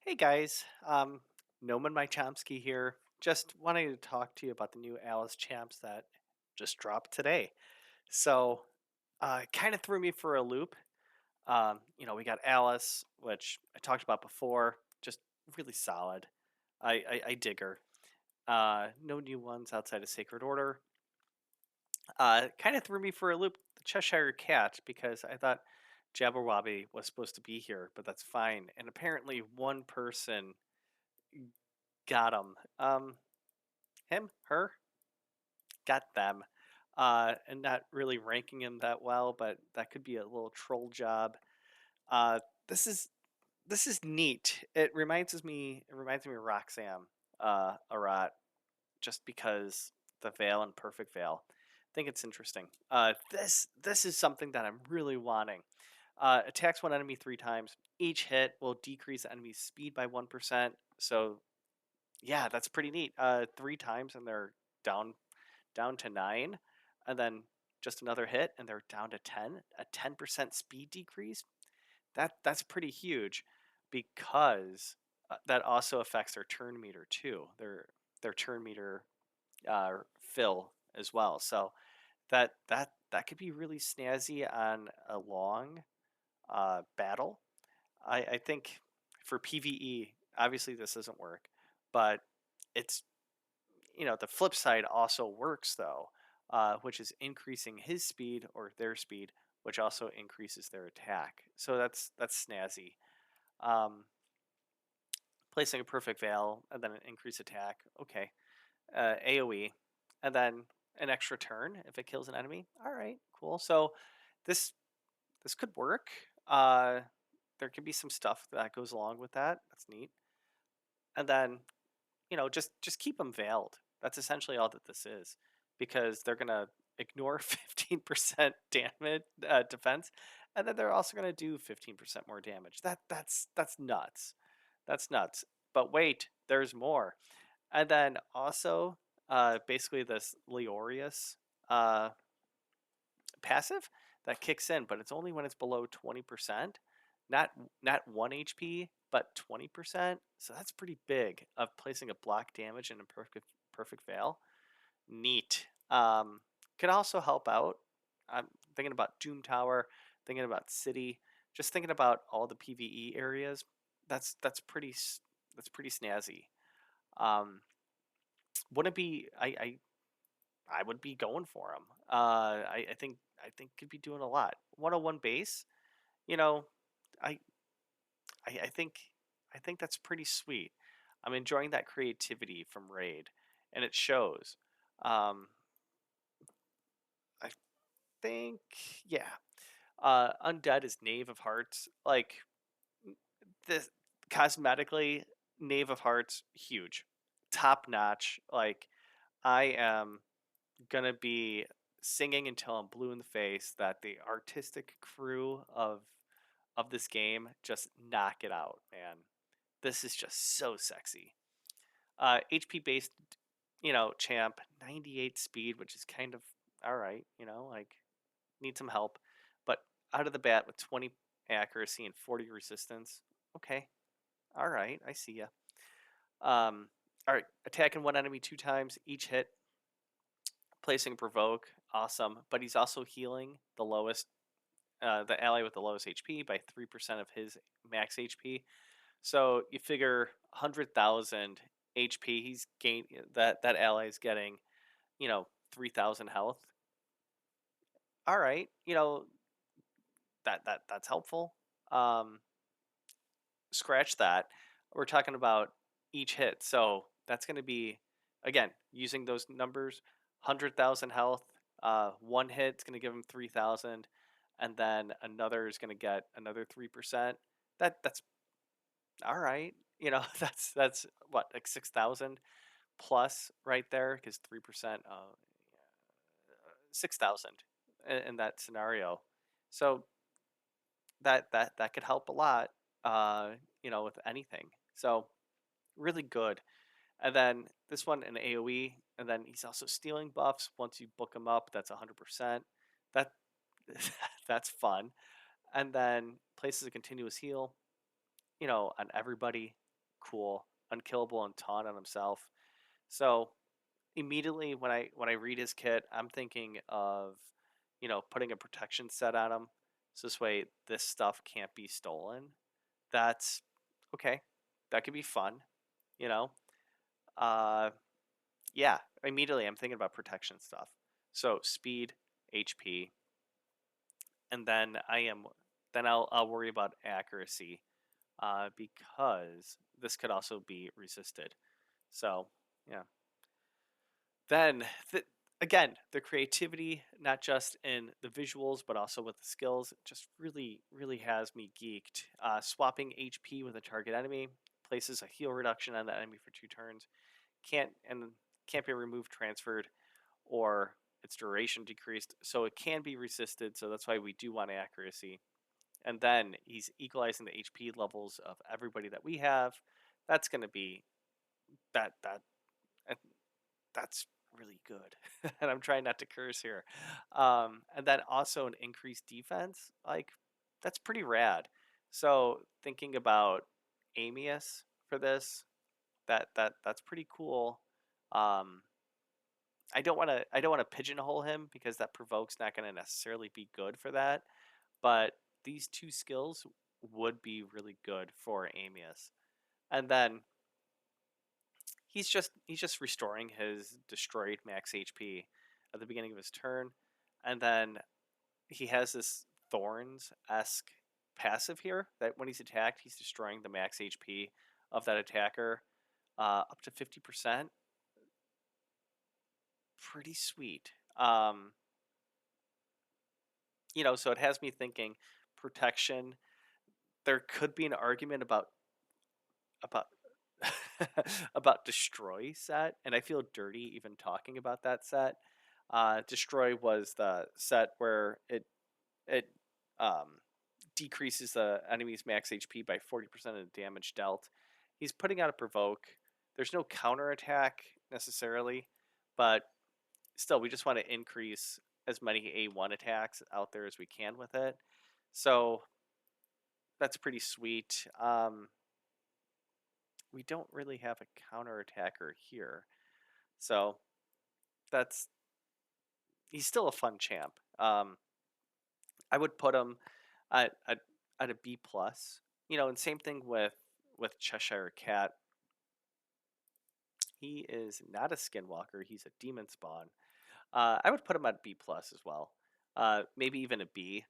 Hey guys, Noman my Chomsky here. Just wanting to talk to you about the new Alice champs that just dropped today. So, it kind of threw me for a loop. We got Alice, which I talked about before, just really solid. I dig her. No new ones outside of Sacred Order. Kind of threw me for a loop, the Cheshire Cat, because I thought Jabberwocky was supposed to be here, but that's fine. And apparently, one person got him. Him, her, got them. And not really ranking him that well, but that could be a little troll job. Uh, this is this is neat. It reminds me of Roxanne a lot, just because the Veil and Perfect Veil. I think it's interesting. This is something that I'm really wanting. Attacks one enemy 3 times. Each hit will decrease the enemy's speed by 1%. So yeah, that's pretty neat. 3 times and they're down to 9, and then just another hit and they're down to 10. A 10% speed decrease. That's pretty huge, because that also affects their turn meter too. Their turn meter fill as well. So that could be really snazzy on a long battle. I think for PVE, obviously this doesn't work, but it's the flip side also works though, which is increasing his speed or their speed, which also increases their attack. So that's snazzy. Um, Placing a perfect veil and then an increased attack. Okay, AOE, and then an extra turn if it kills an enemy. All right, cool. So this this could work. There could be some stuff that goes along with that. That's neat. And then just keep them veiled. That's essentially all that this is, because they're gonna ignore 15% damage defense, and then they're also gonna do 15% more damage. That's nuts. That's nuts. But wait, there's more. And then also, basically this Leorius uh, passive that kicks in, but it's only when it's below 20%, not not 1 HP, but 20%. So that's pretty big of placing a block damage in a perfect veil. Neat. Could also help out. I'm thinking about Doom Tower, thinking about City, just thinking about all the PvE areas. That's pretty snazzy. Um, wouldn't be I would be going for him. I think could be doing a lot. 101 base, you know, I I think that's pretty sweet. I'm enjoying that creativity from Raid, and it shows. Um, I think, yeah. Undead is Knave of Hearts. Like, this cosmetically, Knave of Hearts, huge, top notch. Like, I am gonna be singing until I'm blue in the face that the artistic crew of this game just knock it out, man. This is just so sexy. HP based, champ, 98 speed, which is kind of all right. Like, need some help, but out of the bat with 20 accuracy and 40 resistance. Okay, all right, I see ya. All right, attacking one enemy 2 times each hit, placing provoke, awesome. But he's also healing the ally with the lowest HP by 3% of his max HP. So you figure 100,000 HP, he's gain that ally is getting, 3,000 health. All right, that's helpful. Um, Scratch that. We're talking about each hit, so that's going to be, again, using those numbers: 100,000 health. One hit's going to give him 3,000, and then another is going to get another 3%. That's all right. That's what, like 6,000 plus right there, because 3%, 6,000 in that scenario. So that could help a lot, with anything. So really good. And then this one an AoE, and then he's also stealing buffs once you book him up. That's 100%. That that's fun. And then places a continuous heal, on everybody. cool, unkillable and taunt on himself. So immediately when I read his kit, I'm thinking of, putting a protection set on him. So this way this stuff can't be stolen. That's okay. That could be fun, you know. Uh yeah, immediately I'm thinking about protection stuff. So speed, HP, and then I'll worry about accuracy, because this could also be resisted. So yeah. Then again, the creativity, not just in the visuals but also with the skills, just really really has me geeked. Swapping HP with a target enemy places a heal reduction on the enemy for 2 turns. Can't be removed, transferred, or its duration decreased, so it can be resisted. So that's why we do want accuracy. And then he's equalizing the HP levels of everybody that we have. That's going to be that uh, that's really good. And I'm trying not to curse here. And then also an increased defense, like that's pretty rad. So thinking about Amius for this, that's pretty cool. Um, I don't want to pigeonhole him because that provoke's not going to necessarily be good for that. But these two skills would be really good for Amius. And then he's just restoring his destroyed max HP at the beginning of his turn, and then he has this Thorns esque passive here that when he's attacked, he's destroying the max HP of that attacker, up to 50%. Pretty sweet. So it has me thinking protection. There could be an argument about about destroy set, and I feel dirty even talking about that set. Destroy was the set where it um, decreases the enemy's max HP by 40% of the damage dealt. He's putting out a provoke. There's no counter attack necessarily, but still, we just want to increase as many A1 attacks out there as we can with it. So that's pretty sweet. We don't really have a counter attacker here, so that's he's still a fun champ. I would put him at a B plus. And same thing with Cheshire Cat. He is not a skinwalker. He's a demon spawn. I would put him at B plus as well. Maybe even a B.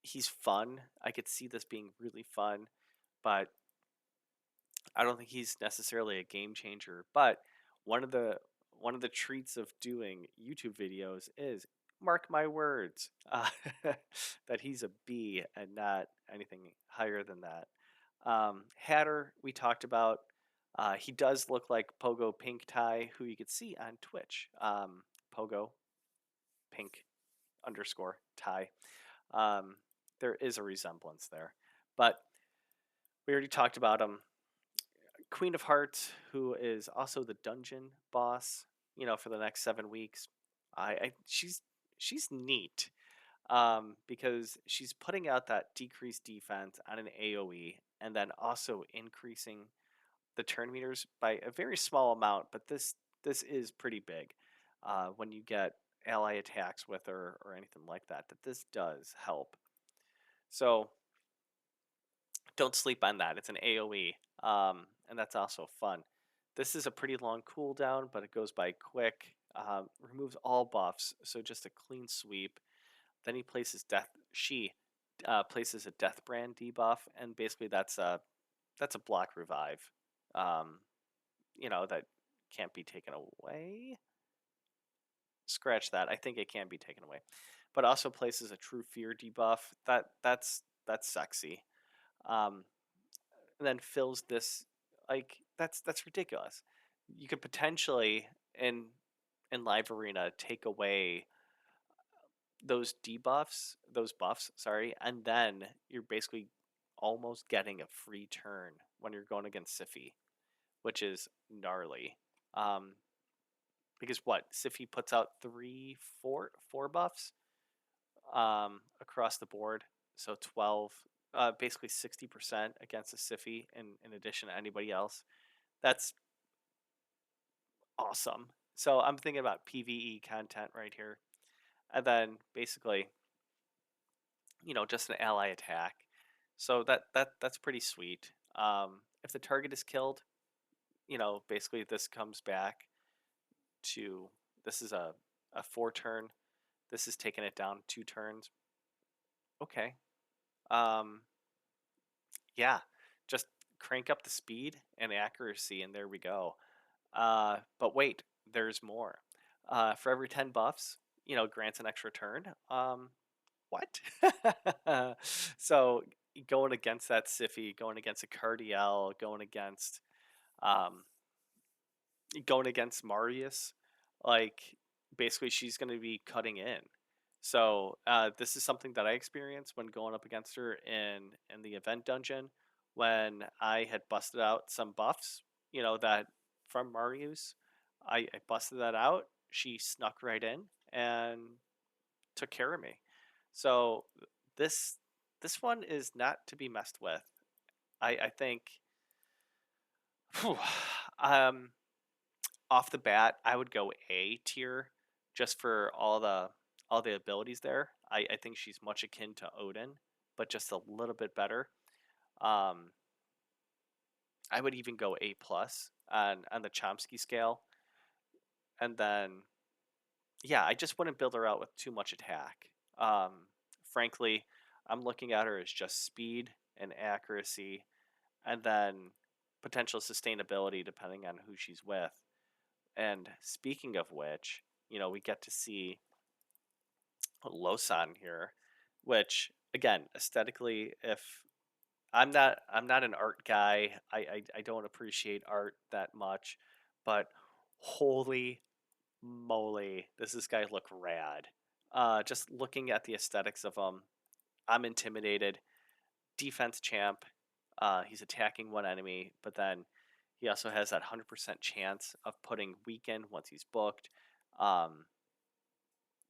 He's fun. I could see this being really fun, but I don't think he's necessarily a game changer. But one of the one of the treats of doing YouTube videos is, mark my words, that he's a B and not anything higher than that. Hatter, we talked about. He does look like Pogo Pink Tie, who you could see on Twitch. Pogo Pink underscore Tie. Um, there is a resemblance there, but we already talked about him. Queen of Hearts, who is also the dungeon boss, for the next 7 weeks. She's neat, because she's putting out that decreased defense on an AOE, and then also increasing the turn meters by a very small amount. But this is pretty big, when you get ally attacks with her or anything like that. That this does help. So don't sleep on that. It's an AoE, and that's also fun. This is a pretty long cooldown, but it goes by quick. Removes all buffs, so just a clean sweep. Then he places death. She places a death brand debuff, and basically that's a block revive. Um, that can't be taken away. Scratch that. I think it can be taken away, but also places a true fear debuff. That's sexy. Um, and then fills this, like, that's ridiculous. You could potentially in live arena take away those debuffs, those buffs, sorry, and then you're basically almost getting a free turn when you're going against Sify, which is gnarly. Um, because what Sify puts out four buffs across the board, so 12. basically 60% against a Siffy in addition to anybody else. That's awesome. So I'm thinking about PvE content right here. And then basically, just an ally attack. So that's pretty sweet. If the target is killed, basically this comes back to this is a 4 turn. This is taking it down 2 turns. Okay. Um, yeah, just crank up the speed and accuracy, and there we go. But wait, there's more. For every 10 buffs, grants an extra turn. What? So going against that Siffy, going against a Cardiel, um, going against Marius, like basically she's going to be cutting in. So this is something that I experienced when going up against her in the event dungeon when I had busted out some buffs, that from Marius. I busted that out. She snuck right in and took care of me. So this this one is not to be messed with. I think whew, um off the bat, I would go A tier just for all the abilities there. I think she's much akin to Odin, but just a little bit better. Um, I would even go A plus on the Chomsky scale, and then yeah, I just wouldn't build her out with too much attack. Frankly, I'm looking at her as just speed and accuracy, and then potential sustainability depending on who she's with. And speaking of which, we get to see Losan here, which again, aesthetically, if I'm not an art guy, I don't appreciate art that much, but holy moly, does this guy look rad. Just looking at the aesthetics of him, I'm intimidated. Defense champ. He's attacking one enemy, but then he also has that 100% chance of putting weaken once he's booked. Um,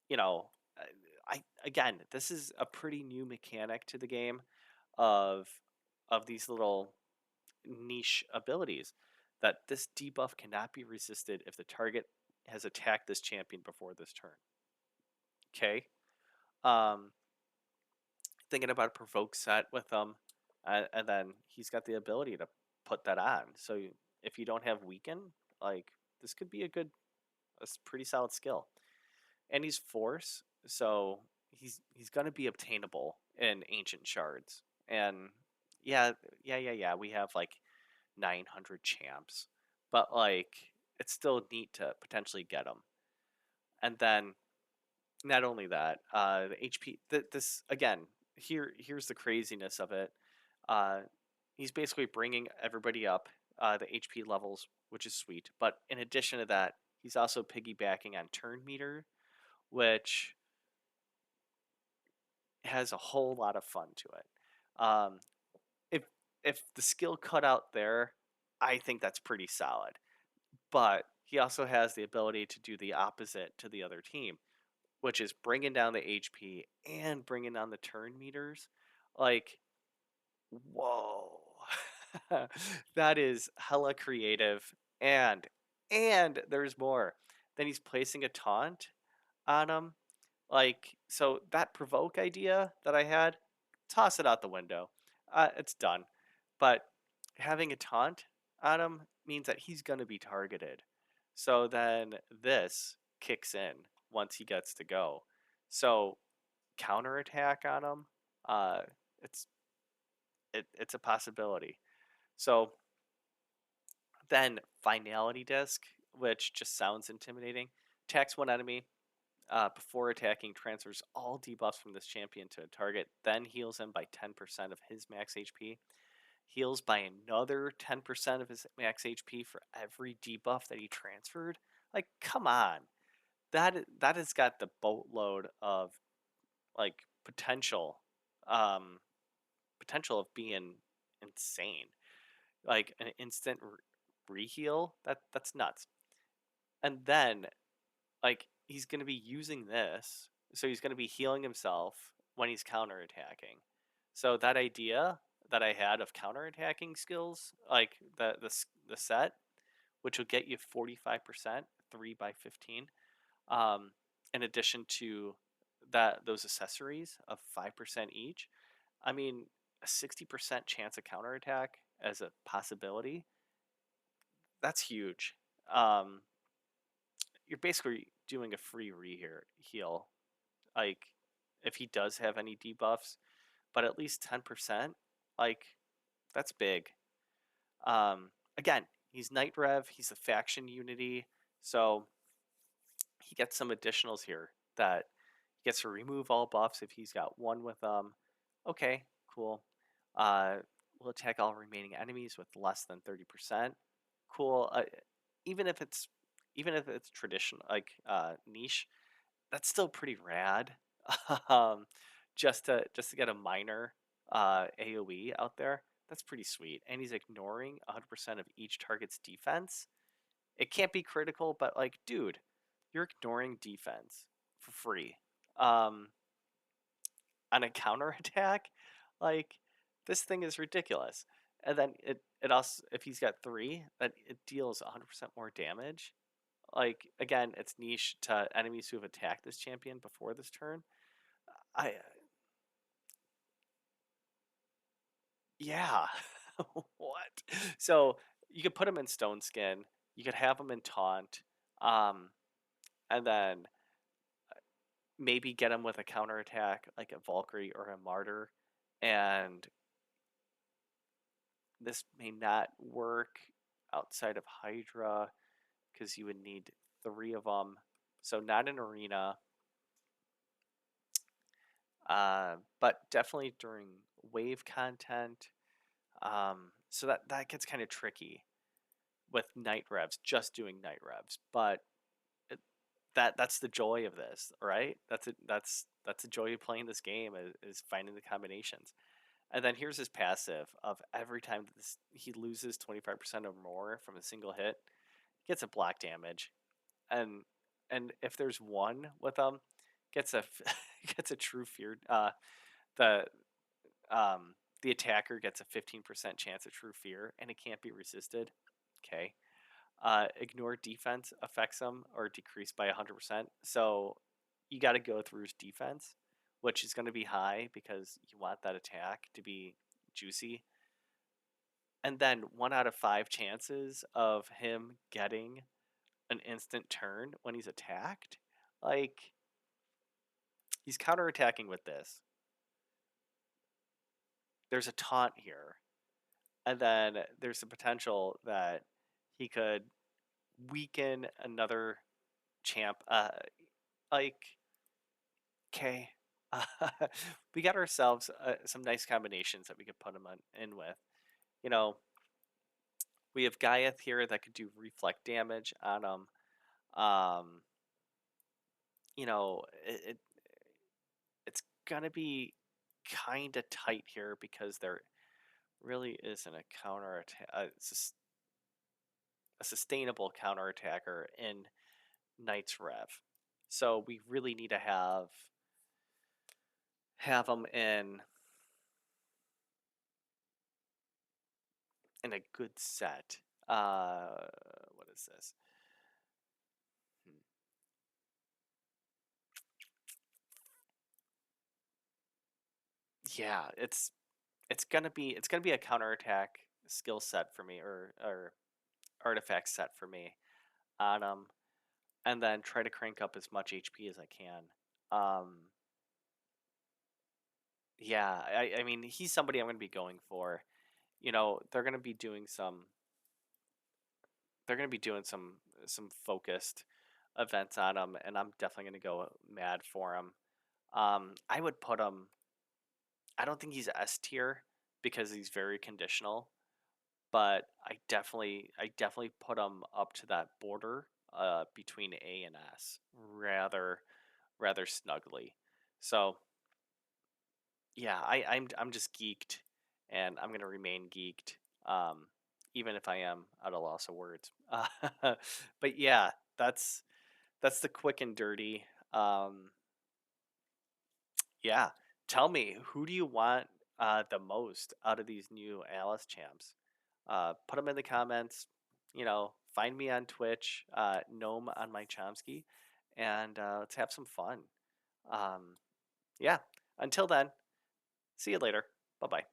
you know, I again, this is a pretty new mechanic to the game of these little niche abilities that this debuff cannot be resisted if the target has attacked this champion before this turn. Okay. Um, Thinking about a provoke set with him, and then he's got the ability to put that on. So if you don't have weaken, like this could be a pretty solid skill. And he's force, so he's gonna be obtainable in ancient shards. And yeah, we have like 900 champs, but like it's still neat to potentially get them. And then not only that, the HP. This again. Here's the craziness of it. Uh, he's basically bringing everybody up the HP levels, which is sweet. But in addition to that, he's also piggybacking on turn meter, which has a whole lot of fun to it. If the skill cut out there, I think that's pretty solid. But he also has the ability to do the opposite to the other team, which is bringing down the HP and bringing down the turn meters. Like, whoa, that is hella creative. And there's more. Then he's placing a taunt on him. Like, so that provoke idea that I had, toss it out the window. It's done. But having a taunt on him means that he's going to be targeted. So then this kicks in once he gets to go. So counterattack on him, uh, it's it's a possibility. So then finality disc, which just sounds intimidating, attacks one enemy, before attacking, transfers all debuffs from this champion to a target, then heals him by 10% of his max HP. Heals by another 10% of his max HP for every debuff that he transferred. Like, come on. That has got the boatload of like um potential of being insane. Like an instant reheal, that's nuts. And then like he's going to be using this, so he's going to be healing himself when he's counterattacking. So that idea that I had of counterattacking skills, like the set, which will get you 45%, 3 by 15, um, in addition to those accessories of 5% each. I mean, a 60% chance of counterattack as a possibility, that's huge. Um, you're basically doing a free heal. Like, if he does have any debuffs, but at least 10%, like, that's big. Again, he's Night Rev, he's a faction unity, so he gets some additionals here that he gets to remove all buffs if he's got one with them. Okay, cool. Uh, will attack all remaining enemies with less than 30%. Cool. Even if it's even if it's traditional like niche, that's still pretty rad. um, just to get a minor AOE out there, that's pretty sweet. And he's ignoring 100% of each target's defense. It can't be critical, but like, dude, you're ignoring defense for free. Um, on a counterattack, like this thing is ridiculous. And then it also, if he's got three, that it deals 100% more damage. Like, again, it's niche to enemies who have attacked this champion before this turn. I Yeah. What? So you could put him in Stone Skin. You could have him in Taunt, um, and then maybe get him with a counterattack like a Valkyrie or a Martyr. And this may not work outside of Hydra because you would need three of them. So not an arena, but definitely during wave content. So that gets kind of tricky with night revs, just doing night revs. But it, that's the joy of this, right? That's the joy of playing this game is finding the combinations. And then here's his passive of every time he loses 25% or more from a single hit, he gets a block damage. And if there's one with them, gets a gets a true fear. The the attacker gets a 15% chance of true fear, and it can't be resisted. Okay. Ignore defense affects them or decreased by 100%. So you got to go through his defense, which is going to be high because you want that attack to be juicy. And then 1 out of 5 chances of him getting an instant turn when he's attacked. Like, he's counterattacking with this. There's a taunt here. And then there's the potential that he could weaken another champ. Like, okay. We got ourselves some nice combinations that we could put him in with. You know, we have Gaiath here that could do reflect damage on him. Um, it's gonna be kind of tight here because there really isn't a counter attack, a sustainable counter attacker in Knight's Rev. So we really need to have them in a good set. What is this? Hmm. Yeah, it's gonna be a counterattack skill set for me, or artifact set for me on them, and then try to crank up as much HP as I can. Yeah, I mean, he's somebody I'm gonna be going for. They're gonna be doing some focused events on him, and I'm definitely gonna go mad for him. I would put him. I don't think he's S tier because he's very conditional, but I definitely put him up to that border between A and S rather snugly. So yeah, I'm just geeked, and I'm gonna remain geeked, um, even if I am at a loss of words. But yeah, that's the quick and dirty. Yeah, tell me, who do you want the most out of these new Alice champs. Put them in the comments. Find me on Twitch, Gnome on my Chomsky, and let's have some fun. Um, yeah. Until then, see you later. Bye bye.